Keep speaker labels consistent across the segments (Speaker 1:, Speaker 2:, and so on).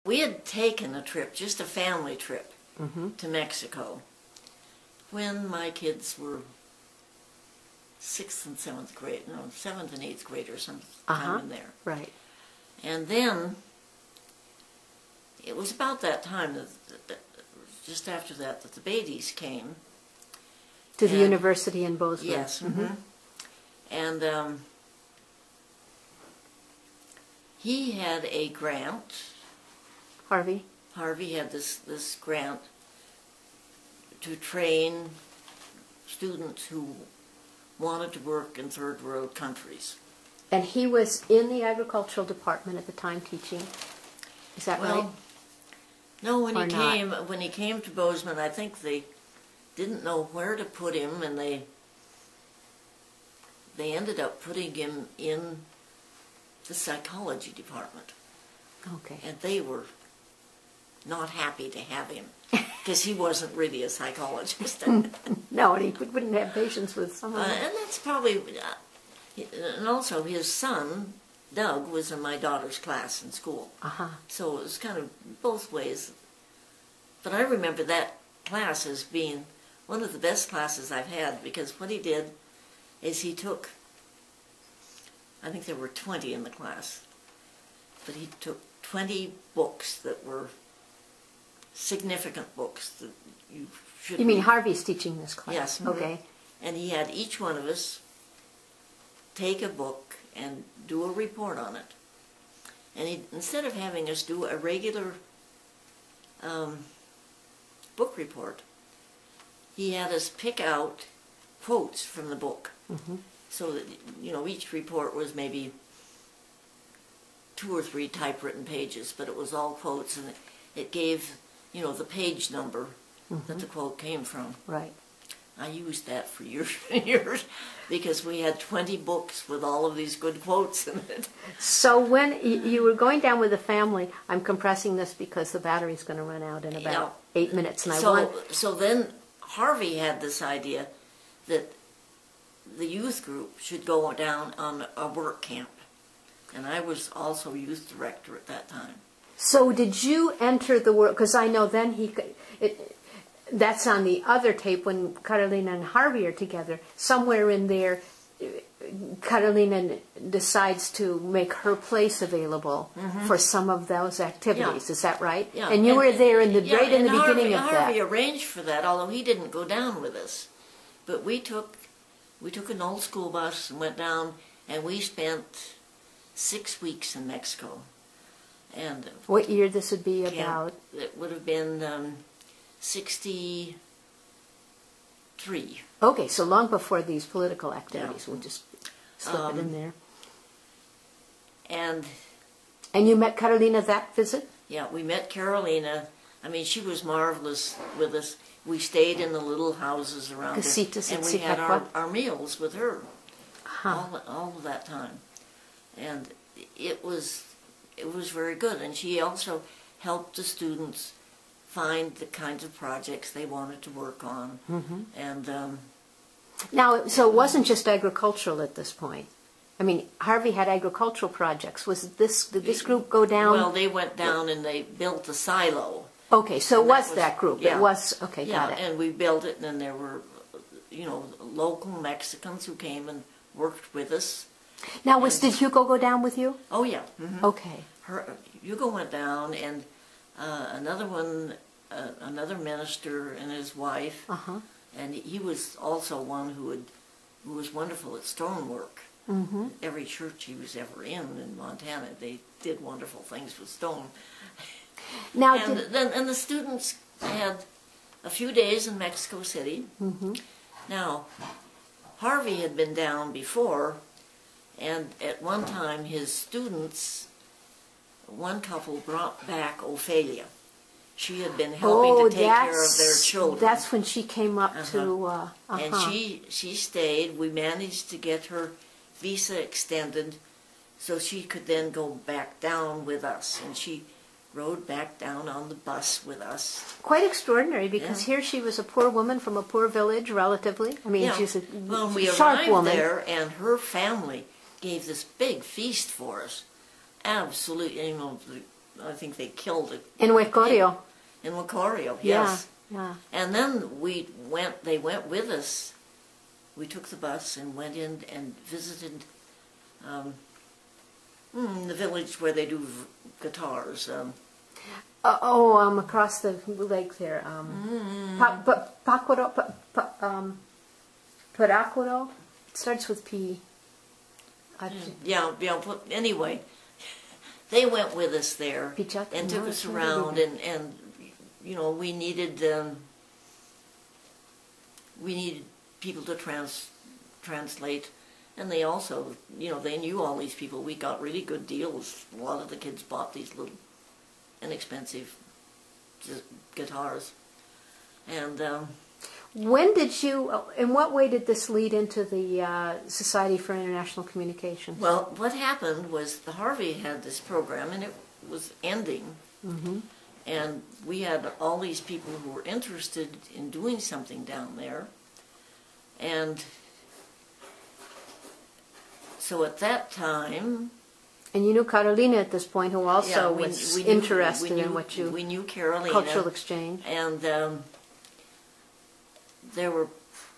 Speaker 1: We had taken a trip, just a family trip, to Mexico when my kids were 6th and 7th grade, no, 7th and 8th grade or sometime in there.
Speaker 2: Right.
Speaker 1: And then it was about that time, just after that, that the Beatties came.
Speaker 2: To the university in Bozeman.
Speaker 1: Yes. And he had a grant.
Speaker 2: Harvey
Speaker 1: had this grant to train students who wanted to work in third world countries.
Speaker 2: And he was in the agricultural department at the time teaching. Is that right?
Speaker 1: No, when he came to Bozeman, I think they didn't know where to put him, and they ended up putting him in the psychology department.
Speaker 2: Okay.
Speaker 1: And they were not happy to have him because he wasn't really a psychologist.
Speaker 2: No, and he wouldn't have patience with someone.
Speaker 1: And that's probably, and also his son, Doug, was in my daughter's class in school. So it was kind of both ways. But I remember that class as being one of the best classes I've had, because what he did is he took, I think there were 20 in the class, but he took 20 books that were significant books that you should.
Speaker 2: You mean Harvey's teaching this class?
Speaker 1: Yes.
Speaker 2: Okay.
Speaker 1: And he had each one of us take a book and do a report on it. And he, instead of having us do a regular book report, he had us pick out quotes from the book. So that, you know, each report was maybe 2 or 3 typewritten pages, but it was all quotes, and it gave, you know, the page number that the quote came from.
Speaker 2: Right.
Speaker 1: I used that for years and years because we had 20 books with all of these good quotes in it.
Speaker 2: So when you were going down with the family, I'm compressing this because the battery's going to run out in about 8 minutes, and
Speaker 1: So then Harvey had this idea that the youth group should go down on a work camp. And I was also youth director at that time.
Speaker 2: So did you enter the work? Because I know then that's on the other tape when Carolina and Harvey are together. Somewhere in there, Carolina decides to make her place available for some of those activities. Is that right?
Speaker 1: Yeah.
Speaker 2: And you were there right in the beginning of that.
Speaker 1: Harvey arranged for that, although he didn't go down with us. But we took an old school bus and went down, and we spent 6 weeks in Mexico. And
Speaker 2: what year this would be about?
Speaker 1: It would have been 63.
Speaker 2: Okay, so long before these political activities. We'll just slip it in there.
Speaker 1: And
Speaker 2: you met Carolina that visit?
Speaker 1: Yeah, we met Carolina. I mean, she was marvelous with us. We stayed in the little houses around
Speaker 2: Casitas,
Speaker 1: and we had our meals with her all of that time. And it was very good. And she also helped the students find the kinds of projects they wanted to work on. And
Speaker 2: now, so it wasn't just agricultural at this point. I mean, Harvey had agricultural projects. Did this group go down?
Speaker 1: Well, they went down and they built a silo.
Speaker 2: Okay, so it was that group.
Speaker 1: Yeah.
Speaker 2: It was, okay, got it.
Speaker 1: And we built it, and then there were, you know, local Mexicans who came and worked with us.
Speaker 2: Now, did Hugo go down with you?
Speaker 1: Oh, yeah.
Speaker 2: Okay.
Speaker 1: Hugo went down, and another minister and his wife, and he was also one who was wonderful at stonework. Every church he was ever in Montana, they did wonderful things with stone.
Speaker 2: Now,
Speaker 1: and the students had a few days in Mexico City. Now, Harvey had been down before, and at one time his students, one couple brought back Ophelia. She had been helping to take care of their children.
Speaker 2: That's when she came up to...
Speaker 1: And she stayed. We managed to get her visa extended so she could then go back down with us. And she rode back down on the bus with us.
Speaker 2: Quite extraordinary, because here she was a poor woman from a poor village, relatively. I mean, she's a sharp woman.
Speaker 1: Well, we arrived there, and her family gave this big feast for us. Absolutely, you know, I think they killed it.
Speaker 2: In Huecorio.
Speaker 1: In Huecorio, yes.
Speaker 2: Yeah.
Speaker 1: And then they went with us. We took the bus and went in and visited the village where they do guitars.
Speaker 2: Across the lake there. Paracuaro? It starts with P.
Speaker 1: Anyway, they went with us there
Speaker 2: Pichata,
Speaker 1: and took us around, and you know, we needed people to translate, and they also, you know, they knew all these people. We got really good deals. A lot of the kids bought these little inexpensive guitars, and
Speaker 2: when did you? In what way did this lead into the Society for International Communication?
Speaker 1: Well, what happened was the Harvey had this program, and it was ending.
Speaker 2: Mm-hmm.
Speaker 1: And we had all these people who were interested in doing something down there. And so at that time...
Speaker 2: And you knew Carolina at this point, who also was interested in what you...
Speaker 1: We knew Carolina.
Speaker 2: Cultural exchange.
Speaker 1: And there were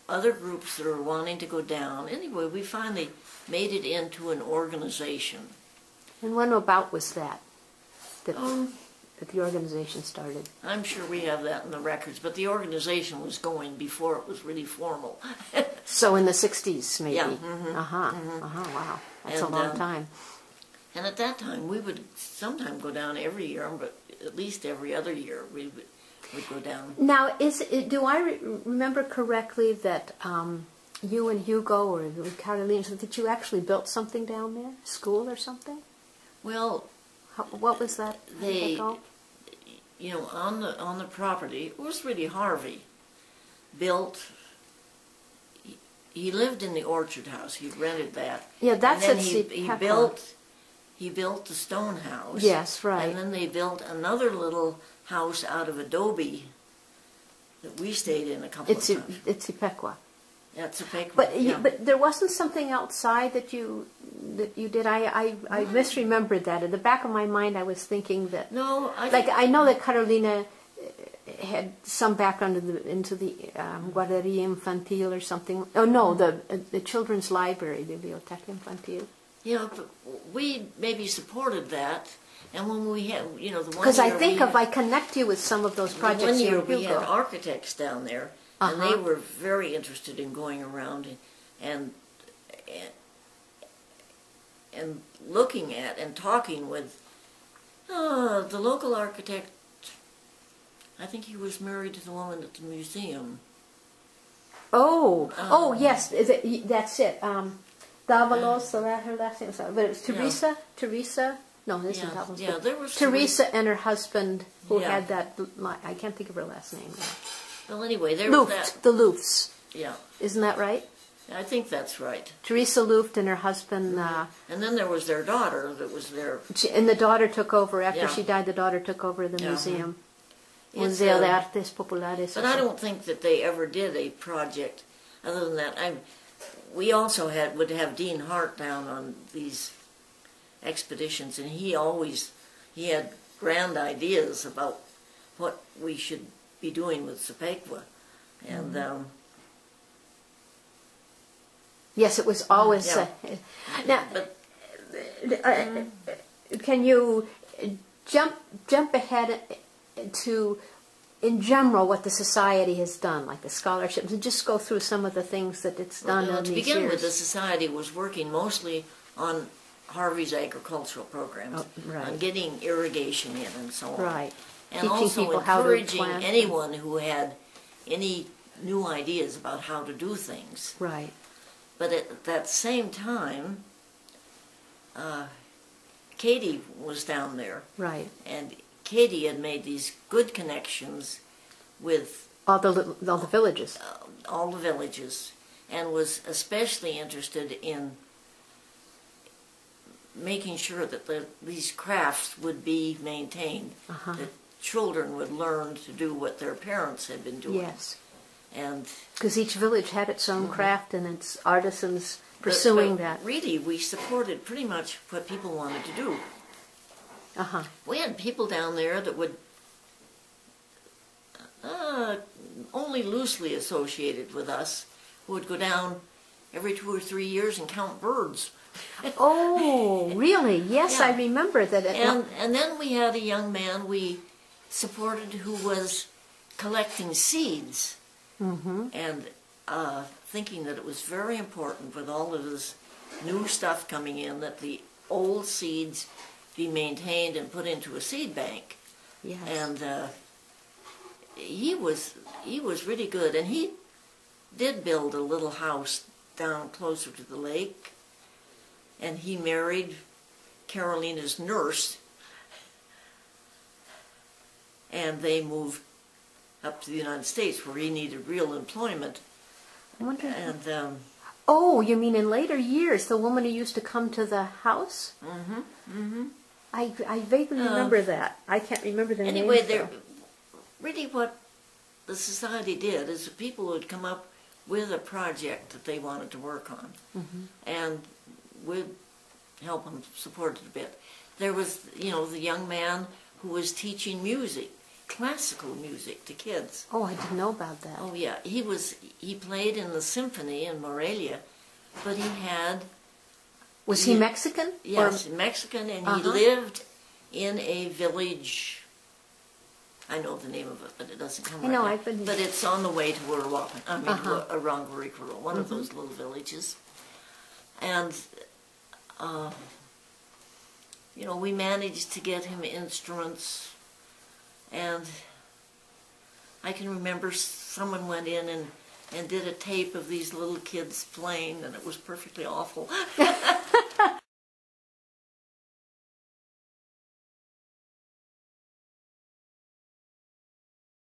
Speaker 1: other groups that were wanting to go down. Anyway, we finally made it into an organization.
Speaker 2: And when about was that? That the organization started?
Speaker 1: I'm sure we have that in the records, but the organization was going before it was really formal.
Speaker 2: So in the 60s, maybe?
Speaker 1: Yeah. Mm-hmm.
Speaker 2: Wow. That's a long time.
Speaker 1: And at that time, we would sometimes go down every year, but at least every other year we would go down.
Speaker 2: Now, do I remember correctly that you and Hugo or Carolina, that you actually built something down there? School or something?
Speaker 1: Well...
Speaker 2: What was that?
Speaker 1: You know, on the property, it was really Harvey built. He lived in the orchard house. He rented that.
Speaker 2: Yeah, that's
Speaker 1: and then he built the stone house.
Speaker 2: Yes, right.
Speaker 1: And then they built another little house out of adobe that we stayed in a couple of times.
Speaker 2: It's Ipequa.
Speaker 1: That's Ipequa.
Speaker 2: But there wasn't something outside that you did. I misremembered that. In the back of my mind, I was thinking that.
Speaker 1: No,
Speaker 2: I know that Carolina had some background into the Guarderia Infantil or something. Oh no, the children's library, the Biblioteca Infantil.
Speaker 1: Yeah, but we maybe supported that. And when we had, you know, the one
Speaker 2: because I think if I connect you with some of those projects,
Speaker 1: one year we had architects down there. And they were very interested in going around and looking at and talking with the local architect. I think he was married to the woman at the museum.
Speaker 2: Oh, yes, that's it. Davalos, her last name. But it was Teresa. Yeah. Teresa. No, this is Davalos.
Speaker 1: Yeah, there was
Speaker 2: Teresa and her husband who had that. I can't think of her last name now.
Speaker 1: Well, anyway, there was that.
Speaker 2: The Lufts.
Speaker 1: Yeah.
Speaker 2: Isn't that right?
Speaker 1: I think that's right.
Speaker 2: Teresa Luft and her husband.
Speaker 1: And then there was their daughter that was there.
Speaker 2: And the daughter took over. After she died, the daughter took over the museum. Museo de Artes Populares.
Speaker 1: But I don't think that they ever did a project other than that. We also would have Dean Hart down on these expeditions, and he had grand ideas about what we should be doing with Sepequa. And
Speaker 2: yes, it was always now can you jump ahead to in general what the society has done, like the scholarships, and just go through some of the things that it's done in these years.
Speaker 1: To begin with, the society was working mostly on Harvey's agricultural programs, on getting irrigation in and so on.
Speaker 2: Right.
Speaker 1: And also encouraging anyone who had any new ideas about how to do things.
Speaker 2: Right.
Speaker 1: But at that same time, Katie was down there.
Speaker 2: Right.
Speaker 1: And Katie had made these good connections with
Speaker 2: all the villages.
Speaker 1: All the villages, and was especially interested in making sure that these crafts would be maintained. That children would learn to do what their parents had been doing.
Speaker 2: Yes.
Speaker 1: And
Speaker 2: because each village had its own craft and its artisans pursuing that.
Speaker 1: Really, we supported pretty much what people wanted to do. We had people down there that would only loosely associated with us, who would go down every 2 or 3 years and count birds.
Speaker 2: Oh, really? Yes,
Speaker 1: Yeah.
Speaker 2: I remember that.
Speaker 1: And then we had a young man we supported who was collecting seeds, and thinking that it was very important with all of this new stuff coming in that the old seeds be maintained and put into a seed bank.
Speaker 2: Yes.
Speaker 1: And he was really good, and he did build a little house down closer to the lake, and he married Carolina's nurse, and they moved up to the United States where he needed real employment.
Speaker 2: I wonder.
Speaker 1: And
Speaker 2: Oh, you mean in later years, the woman who used to come to the house? I vaguely remember that. I can't remember the name.
Speaker 1: anyway, really what the society did is that people would come up with a project that they wanted to work on, and we'd help them support it a bit. There was, the young man who was teaching music, classical music to kids.
Speaker 2: Oh, I didn't know about that.
Speaker 1: Oh yeah, he played in the symphony in Morelia, but he had...
Speaker 2: Was he Mexican?
Speaker 1: Yes, Mexican, and he lived in a village. I know the name of it, but it doesn't come right now. But it's on the way to Uruapan, Arangaricuro, one of those little villages. And, we managed to get him instruments, and I can remember someone went in and did a tape of these little kids playing, and it was perfectly awful.